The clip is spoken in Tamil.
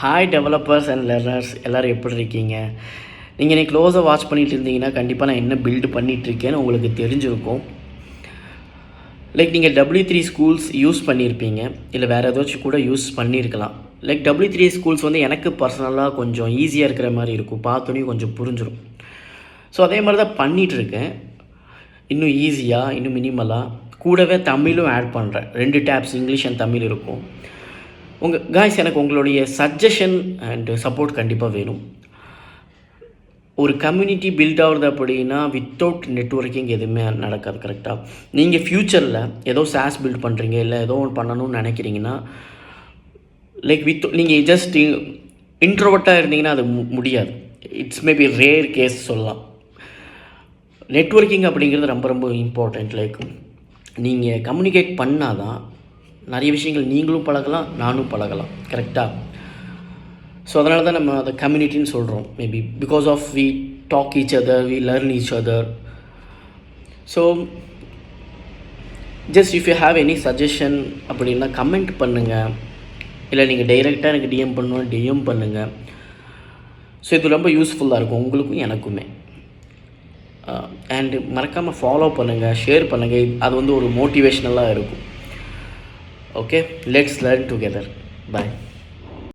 ஹாய் டெவலப்பர்ஸ் அண்ட் லேர்னர்ஸ் எல்லோரும் எப்படி இருக்கீங்க? நீங்கள் என்னை க்ளோஸாக வாட்ச் பண்ணிகிட்டு இருந்தீங்கன்னா கண்டிப்பாக நான் என்ன பில்டு பண்ணிகிட்ருக்கேன்னு உங்களுக்கு தெரிஞ்சிருக்கும். லைக் நீங்கள் W3 ஸ்கூல்ஸ் யூஸ் பண்ணியிருப்பீங்க, இல்லை வேறு ஏதாச்சும் கூட யூஸ் பண்ணியிருக்கலாம். லைக் W3 ஸ்கூல்ஸ் வந்து எனக்கு பர்சனலாக கொஞ்சம் ஈஸியாக இருக்கிற மாதிரி இருக்கும், பார்த்தோன்னே கொஞ்சம் புரிஞ்சிடும். ஸோ அதே மாதிரி தான் பண்ணிகிட்ருக்கேன், இன்னும் ஈஸியாக, இன்னும் மினிமலாக. கூடவே தமிழும் ஆட் பண்ணுறேன், 2 டேப்ஸ் இங்கிலீஷ் அண்ட் தமிழ் இருக்கும். காய்ஸ், எனக்கு உங்களுடைய சஜஷன் அண்ட் சப்போர்ட் கண்டிப்பாக வேணும். ஒரு கம்யூனிட்டி பில்ட் ஆகுறது அப்படின்னா வித்தவுட் நெட்வொர்க்கிங் எதுவுமே நடக்காது. கரெக்டாக நீங்கள் ஃப்யூச்சரில் ஏதோ சாஸ் பில்ட் பண்ணுறீங்க, இல்லை ஏதோ ஒன்று பண்ணணும்னு நினைக்கிறீங்கன்னா, லைக் நீங்கள் ஜஸ்ட் இன்ட்ரோவர்ட்டாக இருந்தீங்கன்னா அது முடியாது. இட்ஸ் மேபி ரேர் கேஸ் சொல்லலாம். நெட்வொர்க்கிங் அப்படிங்கிறது ரொம்ப ரொம்ப இம்பார்ட்டண்ட். லைக் நீங்கள் கம்யூனிகேட் பண்ணால் தான் நிறைய விஷயங்கள் நீங்களும் பழகலாம், நானும் பழகலாம். கரெக்டாக? ஸோ அதனால தான் நம்ம அதை கம்யூனிட்டின்னு சொல்கிறோம். Maybe because of we talk each other, we learn each other. So just if you have any suggestion அப்படின்னா கமெண்ட் பண்ணுங்கள், இல்லை நீங்கள் டைரெக்டாக எனக்கு டிஎம் பண்ணணும், டிஎம் பண்ணுங்கள். ஸோ இது ரொம்ப யூஸ்ஃபுல்லாக இருக்கும் உங்களுக்கும் எனக்குமே. அண்டு மறக்காமல் ஃபாலோ பண்ணுங்கள், ஷேர் பண்ணுங்கள். அது வந்து ஒரு மோட்டிவேஷ்னலாக இருக்கும். Okay, let's learn together. Bye.